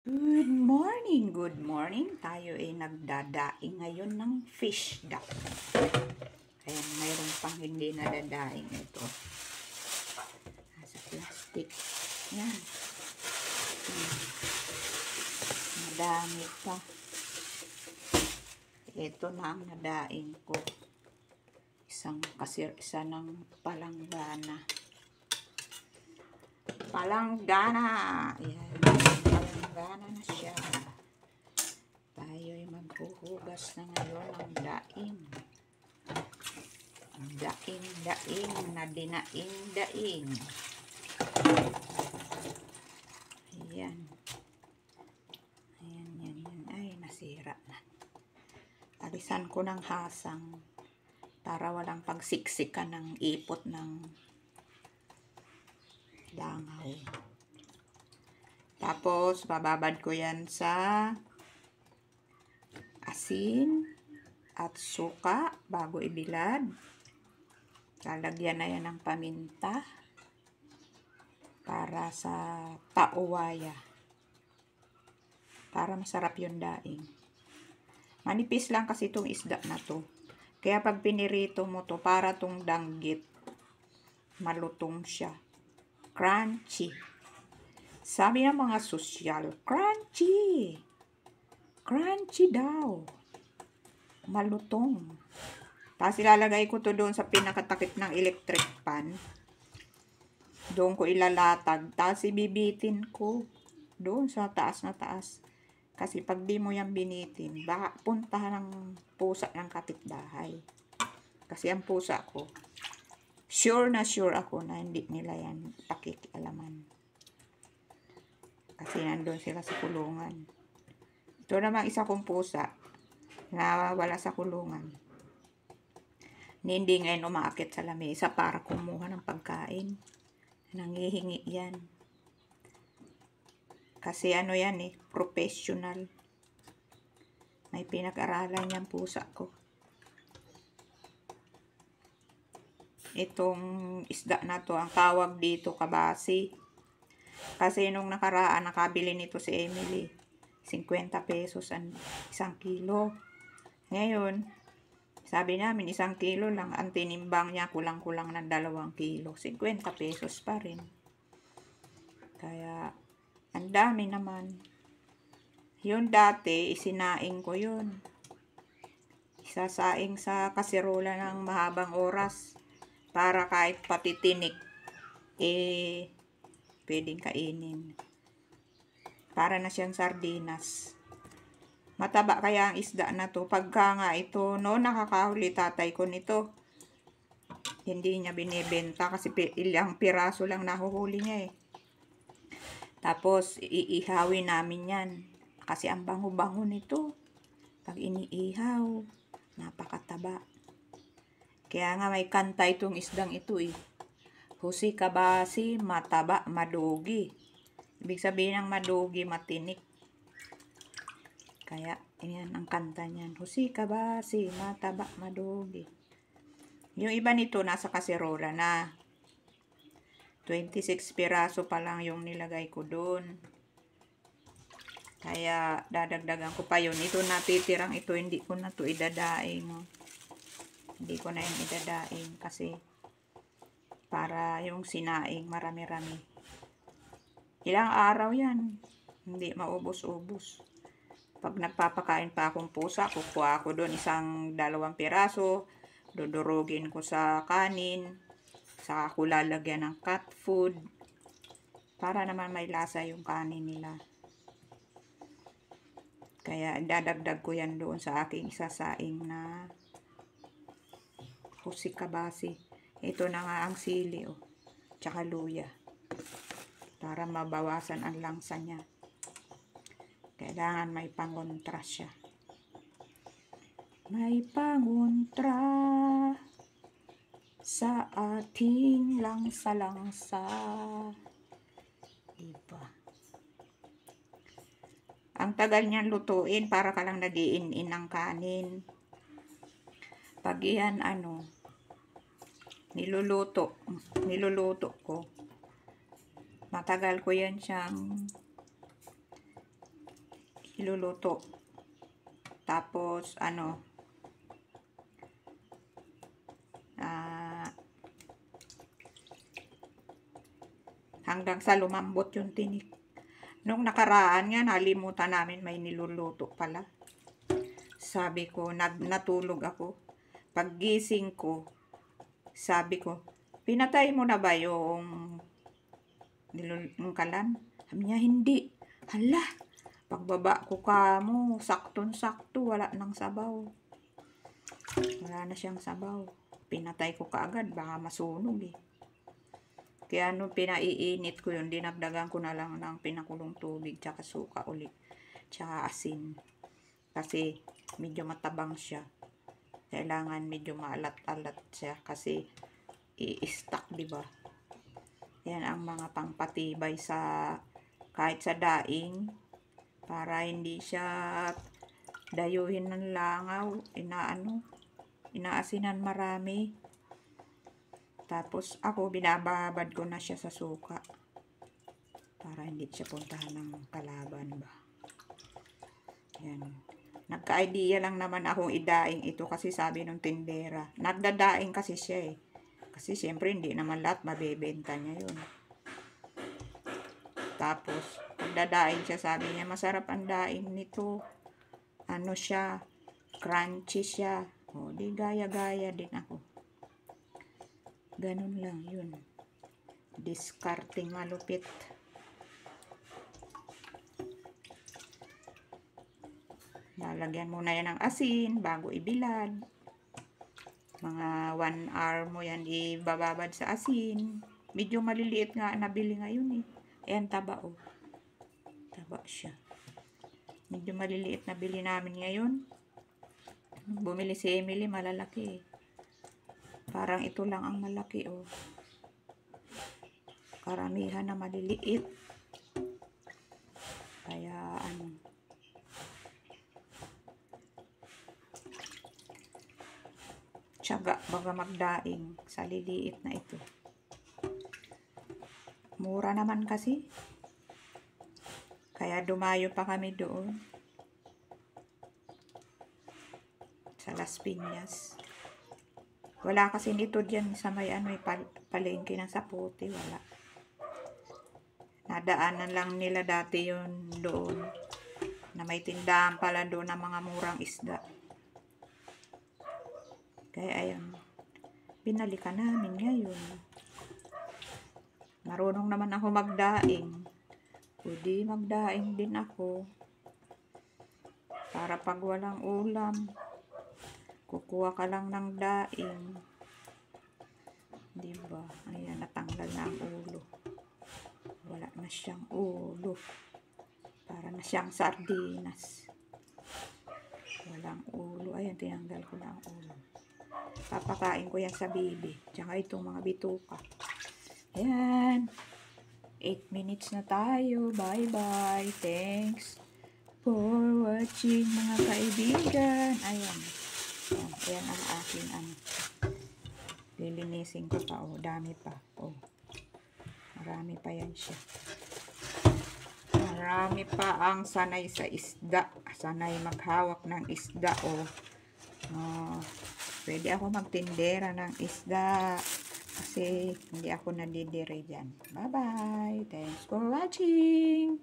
Good morning, good morning. Tayo ay nagdadaing ngayon ng fish duck. Ayan, mayroon pang hindi nadadaing ito. Nasa plastic. Yan. Madami pa. Ito na ang nadaing ko. Isa ng palanggana. Palanggana. Ayan. Palanggana na siya. Tayo'y maghuhugas na ngayon ng daing. Daing na dinaing-daing. Ayan. Ayan. Ay, nasira na. Alisan ko ng hasang para walang pagsiksikan ng ipot ng langaw. Tapos, bababad ko yan sa asin at suka bago ibilad. Lalagyan na yan ng paminta para sa tauwaya. Para masarap yung daing. Manipis lang kasi itong isda na to. Kaya pag pinirito mo to, para tong danggit, malutong siya. Crunchy. Sabi ng mga sosyal, crunchy. Crunchy daw. Malutong. Tapos ilalagay ko to doon sa pinakatakip ng electric pan. Doon ko ilalatag. Tapos ibibitin ko doon sa taas na taas. Kasi pag di mo yan binitin, baka puntahan ng pusa ng kapitbahay. Kasi ang pusa ko, sure ako na hindi nila yan pakikialaman. Kasi nandun sila sa kulungan. Ito namang isa kong pusa na wala sa kulungan. Hindi ngayon umaakit sa lamesa para kumuha ng pagkain. Nangihingi yan. Kasi ano yan professional. May pinag-aralan yung pusa ko. Itong isda na to, ang tawag dito kabasi. Kasi nung nakaraan, nakabili nito si Emily. 50 pesos ang 1 kilo. Ngayon, sabi namin 1 kilo lang. Ang tinimbang niya kulang-kulang ng 2 kilo. 50 pesos pa rin. Kaya, ang dami naman. Yun dati, isinaing ko yun. Isasaing sa kaserola ng mahabang oras. Para kahit pati tinik, pwedeng kainin. Para na siyang sardinas. Mataba kaya ang isda na to. Pagka nga ito, nakakahuli tatay ko nito. Hindi niya binibenta kasi ilang piraso lang nahuhuli niya Tapos, iihawin namin yan. Kasi ang bango-bango nito. Pag iniihaw, napakataba. Kaya nga may kanta itong isdang ito Husi kabasi, mataba, madugi. Ibig sabihin ng madugi, matinik. Kaya, yan ang kanta niyan. Husi kabasi, mataba, madugi. Yung iba nito, nasa kaserola na. 26 piraso pa lang yung nilagay ko doon. Kaya, dadagdagan ko pa yun. Ito natitirang ito, hindi ko na to idadaing. Hindi ko na yung idadaing kasi para yung sinaing marami-rami. Ilang araw yan. Hindi maubos-ubos. Pag nagpapakain pa akong pusa, kukuha ko doon 1-2 piraso. Dudurugin ko sa kanin. Saka ko lalagyan ng cat food. Para naman may lasa yung kanin nila. Kaya dadagdag ko yan doon sa aking isasaing na husi kabasi. Ito na nga ang sili tsaka luya. Para mabawasan ang langsa niya. Kailangan may pangontra siya. May pangontra sa ating langsa-langsa. Diba? Ang tagal niyan lutuin para ka lang nag-iin-in ng kanin. Pag yan niluluto ko. Matagal ko yan siyang iluluto. Tapos, hanggang sa lumambot yung tinik. Nung nakaraan nga, nalimutan namin may niluluto pala. Sabi ko, natulog ako. Paggising ko, sabi ko, pinatay mo na ba yung kalan? Sabi niya, hindi. Hala, pagbaba ko kamo, saktong-sakto, wala nang sabaw. Wala na siyang sabaw. Pinatay ko kaagad, baka masunog eh. Kaya pinaiinit ko yun, dinagdagan ko na lang ng pinakulong tubig, tsaka suka ulit, tsaka asin. Kasi medyo matabang siya. Kailangan medyo maalat-alat siya kasi i-stack, diba? Yan ang mga pangpatibay sa kahit sa daing para hindi siya dayuhin ng langaw, inaasinan marami. Tapos ako binababad ko na siya sa suka para hindi siya puntahan ng kalaban ba. Yan. Nagka-idea lang naman akong idaing ito kasi sabi ng tindera. Nagdadaing kasi siya eh. Kasi siyempre hindi naman lahat mabebenta niya yun. Tapos, nagdadaing siya, sabi niya, masarap ang daing nito. Siya, crunchy siya. O, di gaya-gaya din ako. Ganun lang yun. Discarding malupit. Lalagyan muna yan ng asin bago ibilad. Mga 1 hour mo yan ibababad sa asin. Medyo maliliit nga nabili ngayon eh. Ayan, taba oh. Taba siya. Medyo maliliit nabili namin ngayon. Bumili si Emily, malalaki eh. Parang ito lang ang malaki oh. Karamihan na maliliit. Kaya tiyaga baga magdaing sa liliit na ito. Mura naman kasi. Kaya dumayo pa kami doon. Sa Las Piñas. Wala kasi nito dyan sa may palengke ng Sapote. Wala. Nadaanan lang nila dati yun doon. Na may tindahan pala doon ng mga murang isda. Kaya ayun. Binalikan namin ngayon. Marunong naman ako magdaing. Pwede magdaing din ako. Para pag walang ulam, kukuha ka lang ng daing. Diba? Ayan, natanggal na ang ulo. Wala na siyang ulo. Para na siyang sardinas. Walang ulo. Ayan, tinanggal ko na ang ulo. Papakain ko yan sa bibi. Tsaka itong mga bituka. Ayan. 8 minutes na tayo. Bye-bye. Thanks for watching, mga kaibigan. Ayan. Ayan ang aking lilinisin ko pa. Oh, dami pa. Oh. Marami pa yan siya. Marami pa ang sanay sa isda. Sanay maghawak ng isda. Oh. Pwede ako magtindera ng isda. Kasi hindi ako nadidire dyan. Bye-bye. Thanks for watching.